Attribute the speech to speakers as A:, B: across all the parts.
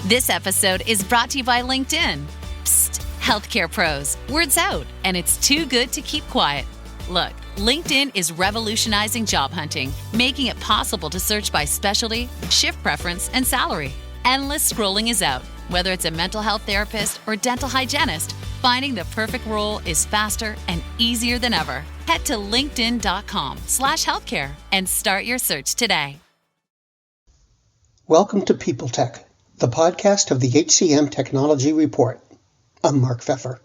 A: This episode is brought to you by LinkedIn. Psst, healthcare pros, word's out, and it's too good to keep quiet. Look, LinkedIn is revolutionizing job hunting, making it possible to search by specialty, shift preference, and salary. Endless scrolling is out. Whether it's a mental health therapist or dental hygienist, finding the perfect role is faster and easier than ever. Head to linkedin.com/healthcare and start your search today.
B: Welcome to People Tech, the podcast of the HCM Technology Report. I'm Mark Pfeffer.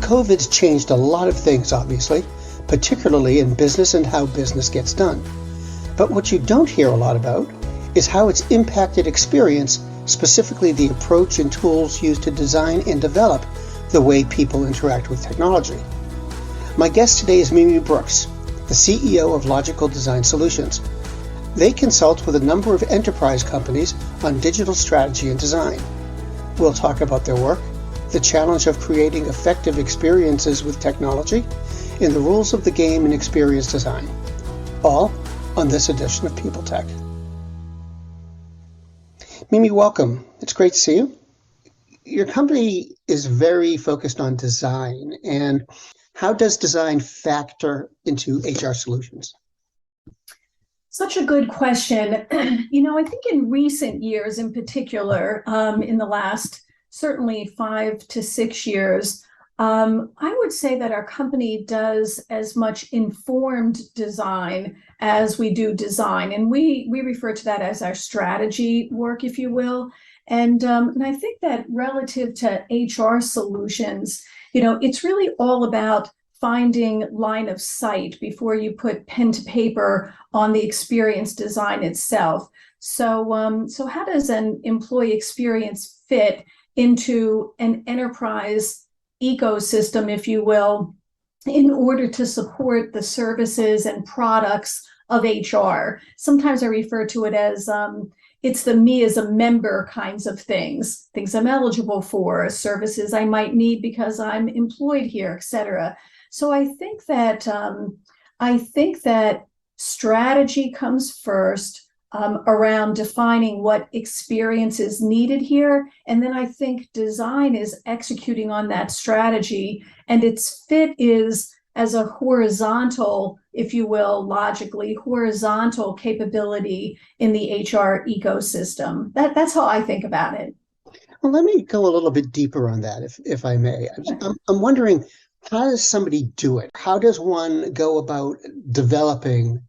B: COVID's changed a lot of things, obviously, particularly in business and how business gets done. But what you don't hear a lot about is how it's impacted experience, specifically the approach and tools used to design and develop the way people interact with technology. My guest today is Mimi Brooks, the CEO of Logical Design Solutions. They consult with a number of enterprise companies on digital strategy and design. We'll talk about their work, the challenge of creating effective experiences with technology, and the rules of the game in experience design. All on this edition of People Tech. Mimi, welcome. It's great to see you. Your company is very focused on design, and how does design factor into HR solutions?
C: Such a good question. I think in recent years in particular, in the last certainly 5 to 6 years, I would say that our company does as much informed design as we do design. And we refer to that as our strategy work, if you will. And I think that relative to HR solutions, it's really all about finding line of sight before you put pen to paper on the experience design itself. So how does an employee experience fit into an enterprise ecosystem, if you will, in order to support the services and products of HR? Sometimes I refer to it as it's the me as a member kinds of things I'm eligible for, services I might need because I'm employed here, etc. So I think that strategy comes first around defining what experience is needed here. And then I think design is executing on that strategy, and its fit is as a horizontal, if you will, logically horizontal capability in the HR ecosystem. That's how I think about it.
B: Well, let me go a little bit deeper on that, if I may. I'm wondering, how does somebody do it? How does one go about developing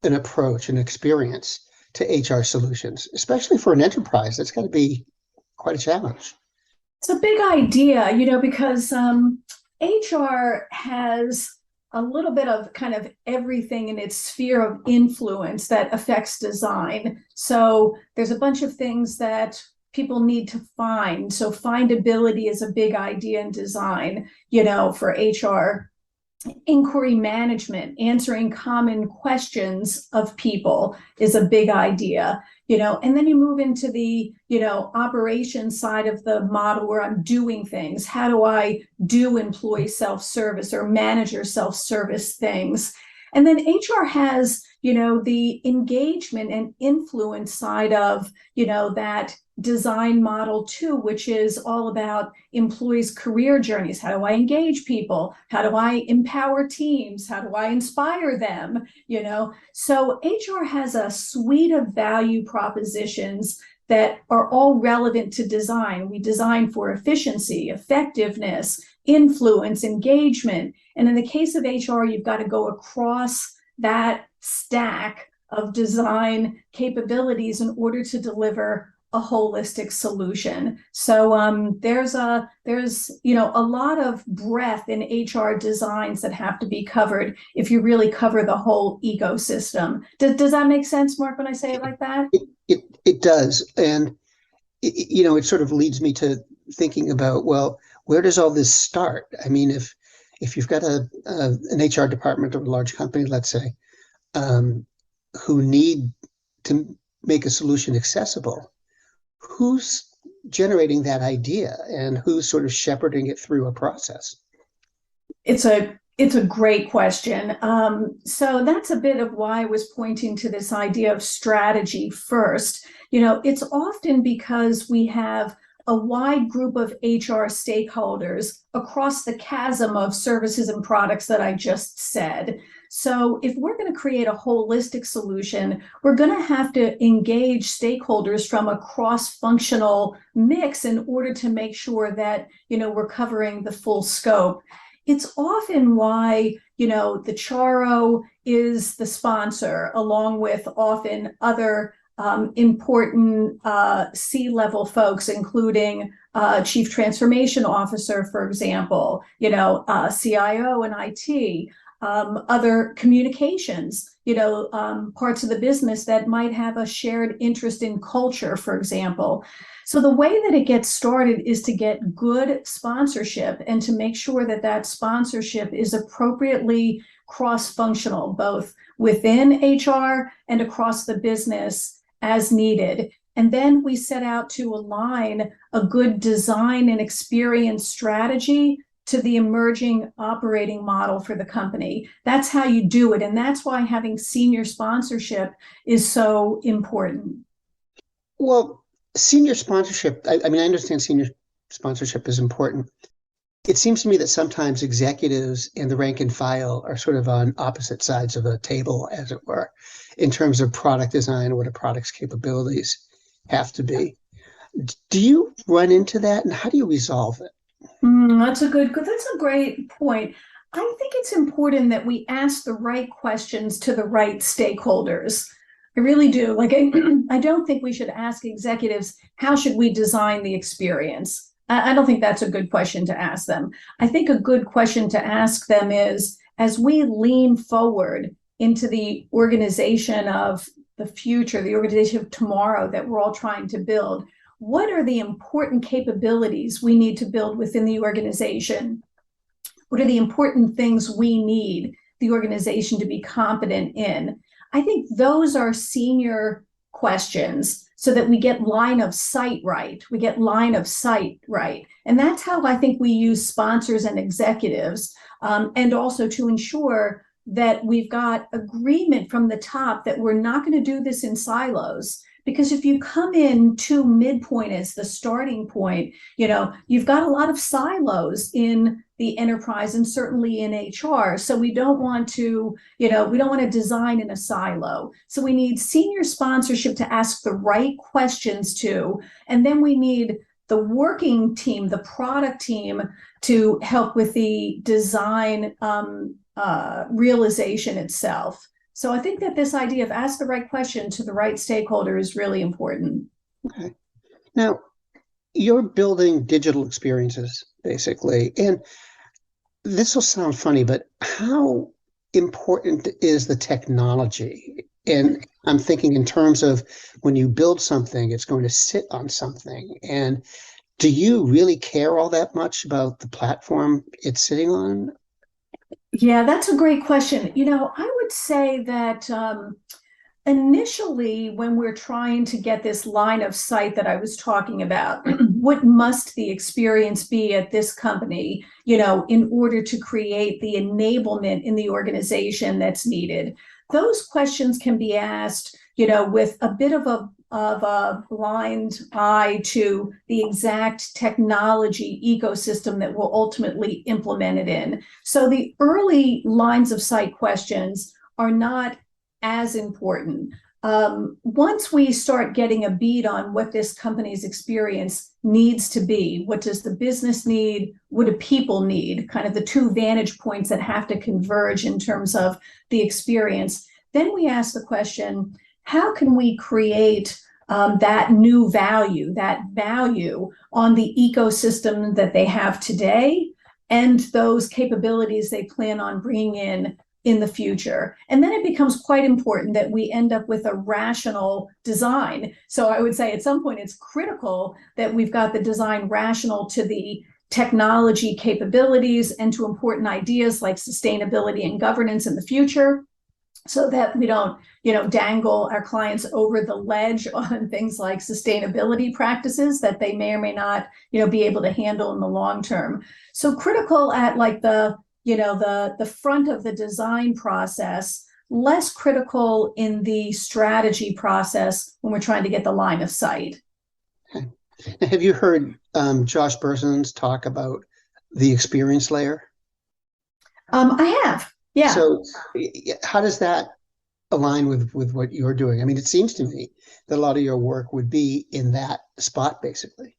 B: an approach, an experience to HR solutions, especially for an enterprise? That's got to be quite a challenge.
C: It's a big idea, because HR has a little bit of kind of everything in its sphere of influence that affects design. So there's a bunch of things that people need to find. So findability is a big idea in design, for HR. Inquiry management, answering common questions of people is a big idea, and then you move into the, operations side of the model where I'm doing things. How do I do employee self-service or manager self-service things? And then HR has, the engagement and influence side of, that design model too, which is all about employees' career journeys. How do I engage people? How do I empower teams? How do I inspire them? So HR has a suite of value propositions that are all relevant to design. We design for efficiency, effectiveness, influence, engagement. And in the case of HR, you've got to go across that stack of design capabilities in order to deliver a holistic solution. So there's a lot of breadth in HR designs that have to be covered if you really cover the whole ecosystem. Does that make sense, Mark, when I say it like that?
B: It does. And it sort of leads me to thinking about, well, where does all this start? I mean, if you've got an HR department of a large company, let's say, who need to make a solution accessible, who's generating that idea and who's sort of shepherding it through a process?
C: It's a great question. So that's a bit of why I was pointing to this idea of strategy first. It's often because we have a wide group of HR stakeholders across the chasm of services and products that I just said. So if we're going to create a holistic solution, we're going to have to engage stakeholders from a cross-functional mix in order to make sure that, we're covering the full scope. It's often why, the CHRO is the sponsor, along with often other important C-level folks, including Chief Transformation Officer, for example, CIO and IT, other communications, parts of the business that might have a shared interest in culture, for example. So the way that it gets started is to get good sponsorship and to make sure that that sponsorship is appropriately cross-functional, both within HR and across the business as needed. And then we set out to align a good design and experience strategy to the emerging operating model for the company. That's how you do it. And that's why having senior sponsorship is so important.
B: Well, senior sponsorship, I mean, I understand senior sponsorship is important. It seems to me that sometimes executives and the rank and file are sort of on opposite sides of a table, as it were, in terms of product design, what a product's capabilities have to be. Do you run into that, and how do you resolve it?
C: That's a great point. I think it's important that we ask the right questions to the right stakeholders. I really do. I don't think we should ask executives, how should we design the experience? I don't think that's a good question to ask them. I think a good question to ask them is, as we lean forward into the organization of the future, the organization of tomorrow that we're all trying to build, what are the important capabilities we need to build within the organization? What are the important things we need the organization to be competent in? I think those are senior questions so that we get line of sight right. And that's how I think we use sponsors and executives, and also to ensure that we've got agreement from the top that we're not going to do this in silos. Because if you come in to midpoint as the starting point, you've got a lot of silos in the enterprise and certainly in HR. So we don't want to design in a silo. So we need senior sponsorship to ask the right questions to, and then we need the working team, the product team, to help with the design realization itself. So I think that this idea of ask the right question to the right stakeholder is really important.
B: Okay. Now, you're building digital experiences, basically. And this will sound funny, but how important is the technology? And I'm thinking in terms of when you build something, it's going to sit on something. And do you really care all that much about the platform it's sitting on?
C: Yeah, that's a great question. I would say that initially, when we're trying to get this line of sight that I was talking about, what must the experience be at this company, in order to create the enablement in the organization that's needed? Those questions can be asked, with a bit of a blind eye to the exact technology ecosystem that will ultimately implement it in. So the early lines of sight questions are not as important. Once we start getting a bead on what this company's experience needs to be, what does the business need, what do people need, kind of the two vantage points that have to converge in terms of the experience, then we ask the question, how can we create that new value, that value on the ecosystem that they have today and those capabilities they plan on bringing in the future? And then it becomes quite important that we end up with a rational design. So I would say at some point it's critical that we've got the design rational to the technology capabilities and to important ideas like sustainability and governance in the future, so that we don't, dangle our clients over the ledge on things like sustainability practices that they may or may not, be able to handle in the long term. So critical at like the the front of the design process, less critical in the strategy process when we're trying to get the line of sight.
B: Okay. Now, have you heard Josh Berson's talk about the experience layer?
C: I have, yeah.
B: So how does that align with what you're doing? I mean, it seems to me that a lot of your work would be in that spot, basically.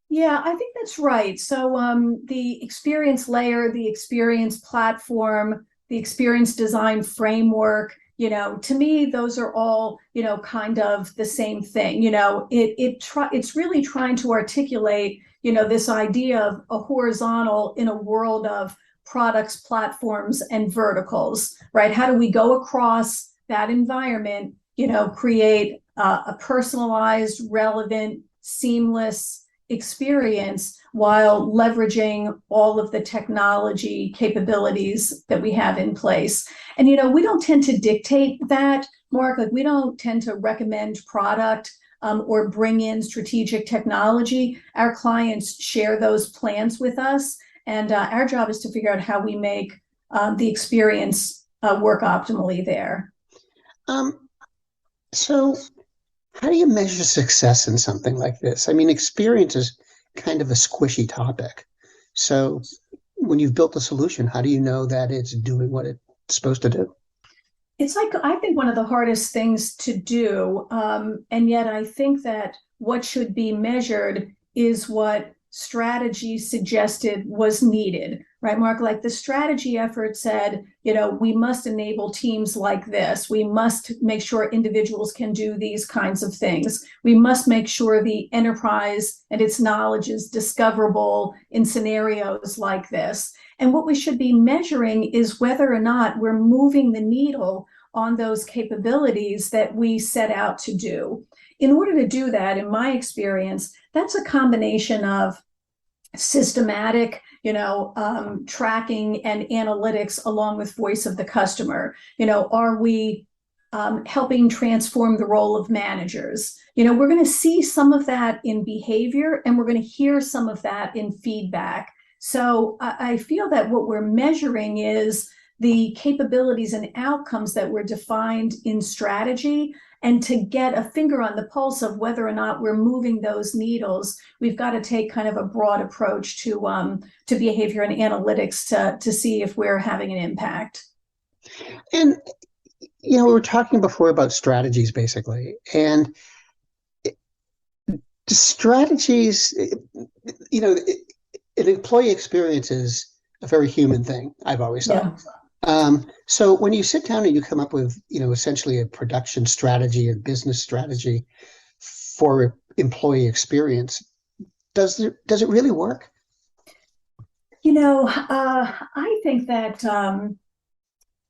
C: Yeah, I think that's right. So the experience layer, the experience platform, the experience design framework, to me, those are all, kind of the same thing. It's really trying to articulate, this idea of a horizontal in a world of products, platforms, and verticals, right? How do we go across that environment, create a personalized, relevant, seamless experience while leveraging all of the technology capabilities that we have in place. And, we don't tend to dictate that, Mark. Like, we don't tend to recommend product or bring in strategic technology. Our clients share those plans with us. And our job is to figure out how we make the experience work optimally there.
B: So how do you measure success in something like this? I mean, experience is kind of a squishy topic. So when you've built a solution, how do you know that it's doing what it's supposed to do?
C: It's like, I think, one of the hardest things to do. And yet I think that what should be measured is what strategy suggested was needed, right, Mark? Like, the strategy effort said, we must enable teams like this. We must make sure individuals can do these kinds of things. We must make sure the enterprise and its knowledge is discoverable in scenarios like this. And what we should be measuring is whether or not we're moving the needle on those capabilities that we set out to do. In order to do that, in my experience, that's a combination of systematic, tracking and analytics along with voice of the customer. Are we helping transform the role of managers? We're going to see some of that in behavior, and we're going to hear some of that in feedback. So I feel that what we're measuring is the capabilities and outcomes that were defined in strategy. And to get a finger on the pulse of whether or not we're moving those needles, we've got to take kind of a broad approach to behavior and analytics to see if we're having an impact.
B: And, we were talking before about strategies, basically. And strategies, an employee experience is a very human thing, I've always thought.
C: Yeah.
B: So when you sit down and you come up with, essentially a production strategy and business strategy for employee experience, does it really work?
C: I think that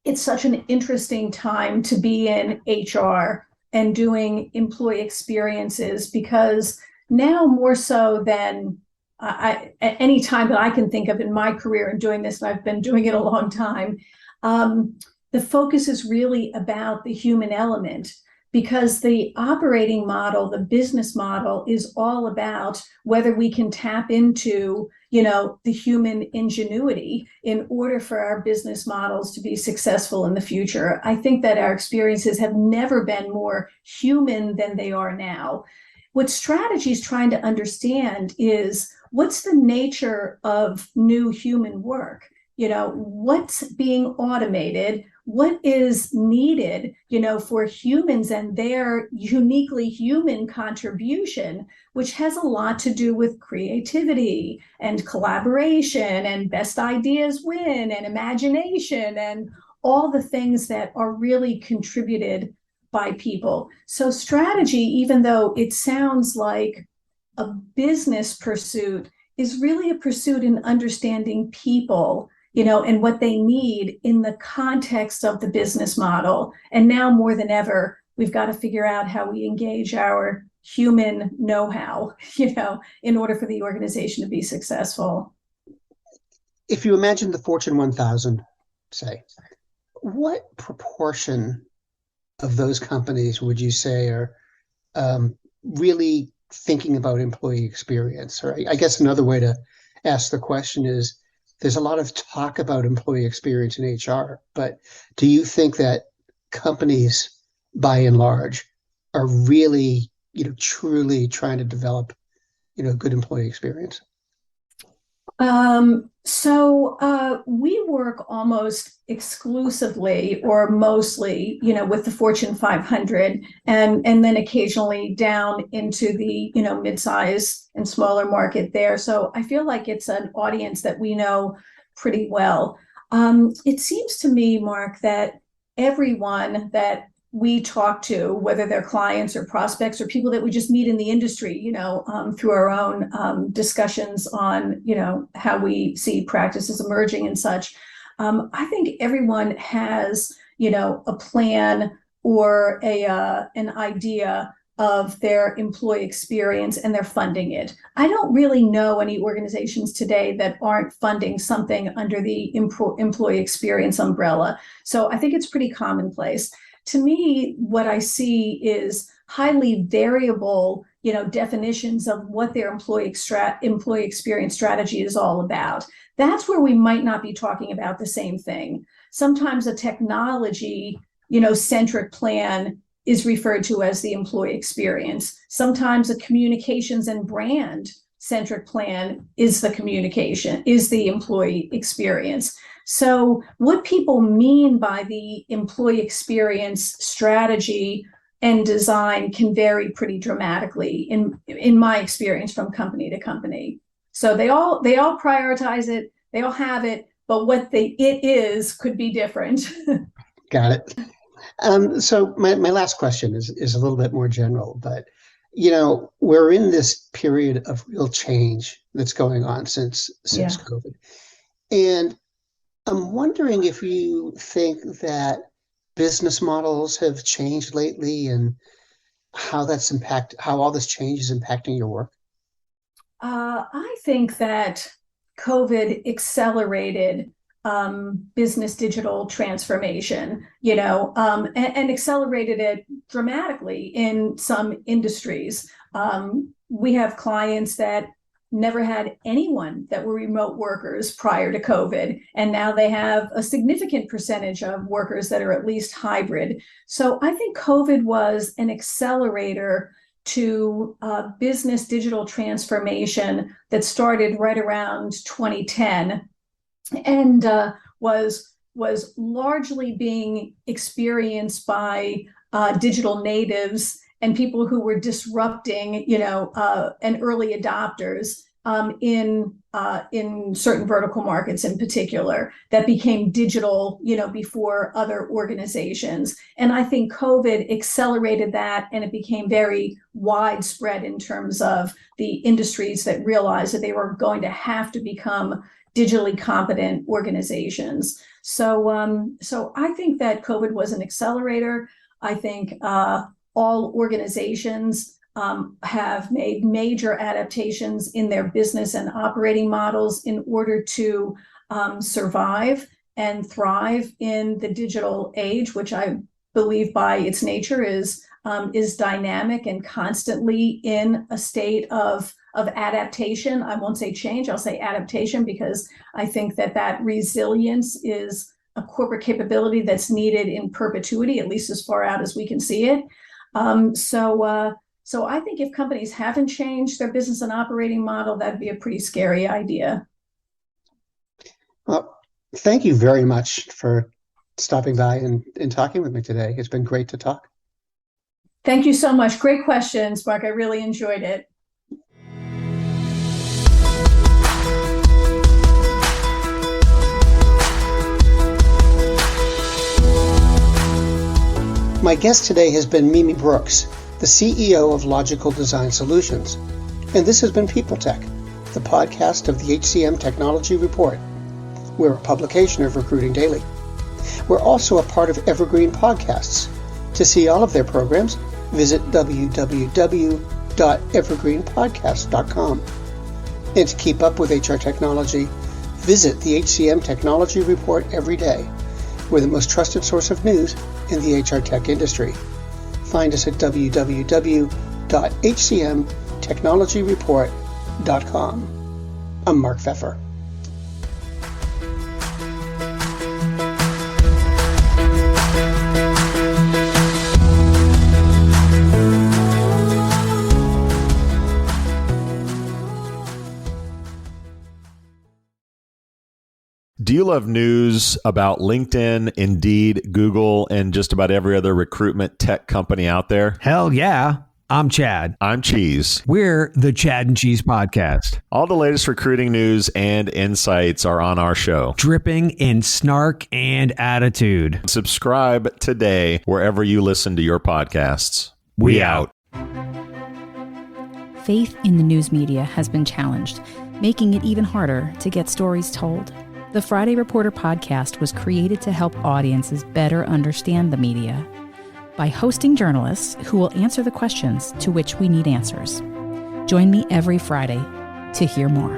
C: it's such an interesting time to be in HR and doing employee experiences, because now more so than at any time that I can think of in my career and doing this, and I've been doing it a long time, the focus is really about the human element, because the operating model, the business model, is all about whether we can tap into, the human ingenuity in order for our business models to be successful in the future. I think that our experiences have never been more human than they are now. What strategy is trying to understand is, what's the nature of new human work? What's being automated? What is needed, for humans and their uniquely human contribution, which has a lot to do with creativity and collaboration and best ideas win and imagination and all the things that are really contributed by people. So strategy, even though it sounds like a business pursuit, is really a pursuit in understanding people, and what they need in the context of the business model. And now more than ever, we've got to figure out how we engage our human know-how, in order for the organization to be successful.
B: If you imagine the Fortune 1000, say, what proportion of those companies would you say are really thinking about employee experience? Or I guess another way to ask the question is, there's a lot of talk about employee experience in HR, but do you think that companies, by and large, are really, truly trying to develop, good employee experience?
C: We work almost exclusively or mostly, with the Fortune 500 and then occasionally down into the, mid-size and smaller market there. So I feel like it's an audience that we know pretty well. It seems to me, Mark, that everyone that we talk to, whether they're clients or prospects or people that we just meet in the industry, through our own discussions on, how we see practices emerging and such. I think everyone has, a plan or an idea of their employee experience, and they're funding it. I don't really know any organizations today that aren't funding something under the employee experience umbrella. So I think it's pretty commonplace. To me, what I see is highly variable, definitions of what their employee experience strategy is all about. That's where we might not be talking about the same thing. Sometimes a technology, centric plan is referred to as the employee experience. Sometimes a communications and brand centric plan is the employee experience. So what people mean by the employee experience strategy and design can vary pretty dramatically in my experience from company to company. So they all prioritize it, they all have it, but what it is could be different.
B: Got it. So my last question is a little bit more general, but we're in this period of real change that's going on since COVID. And I'm wondering if you think that business models have changed lately and how all this change is impacting your work.
C: I think that COVID accelerated business digital transformation, and accelerated it dramatically in some industries. We have clients that never had anyone that were remote workers prior to COVID, and now they have a significant percentage of workers that are at least hybrid. So I think COVID was an accelerator to business digital transformation that started right around 2010 and was largely being experienced by digital natives and people who were disrupting, and early adopters in certain vertical markets in particular that became digital, before other organizations. And I think COVID accelerated that, and it became very widespread in terms of the industries that realized that they were going to have to become digitally competent organizations. So I think that COVID was an accelerator. I think all organizations have made major adaptations in their business and operating models in order to survive and thrive in the digital age, which I believe by its nature is dynamic and constantly in a state of adaptation. I won't say change, I'll say adaptation, because I think that resilience is a corporate capability that's needed in perpetuity, at least as far out as we can see it. So I think if companies haven't changed their business and operating model, that'd be a pretty scary idea.
B: Well, thank you very much for stopping by and talking with me today. It's been great to talk.
C: Thank you so much. Great questions, Mark. I really enjoyed it.
B: My guest today has been Mimi Brooks, the CEO of Logical Design Solutions. And this has been People Tech, the podcast of the HCM Technology Report. We're a publication of Recruiting Daily. We're also a part of Evergreen Podcasts. To see all of their programs, visit www.evergreenpodcast.com. And to keep up with HR technology, visit the HCM Technology Report every day. We're the most trusted source of news in the HR tech industry. Find us at www.hcmtechnologyreport.com. I'm Mark Pfeffer.
D: Do you love news about LinkedIn, Indeed, Google, and just about every other recruitment tech company out there?
E: Hell yeah. I'm Chad.
D: I'm Cheese.
E: We're the Chad and Cheese Podcast.
D: All the latest recruiting news and insights are on our show.
E: Dripping in snark and attitude.
D: Subscribe today wherever you listen to your podcasts. We out.
F: Faith in the news media has been challenged, making it even harder to get stories told. The Friday Reporter podcast was created to help audiences better understand the media by hosting journalists who will answer the questions to which we need answers. Join me every Friday to hear more.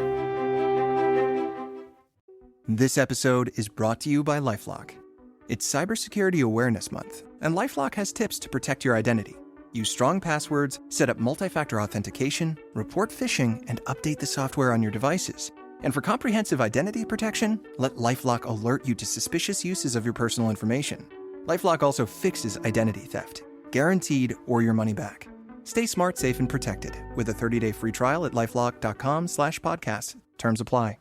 G: This episode is brought to you by LifeLock. It's Cybersecurity Awareness Month, and LifeLock has tips to protect your identity. Use strong passwords, set up multi-factor authentication, report phishing, and update the software on your devices. And for comprehensive identity protection, let LifeLock alert you to suspicious uses of your personal information. LifeLock also fixes identity theft, guaranteed or your money back. Stay smart, safe, and protected with a 30-day free trial at LifeLock.com/podcast. Terms apply.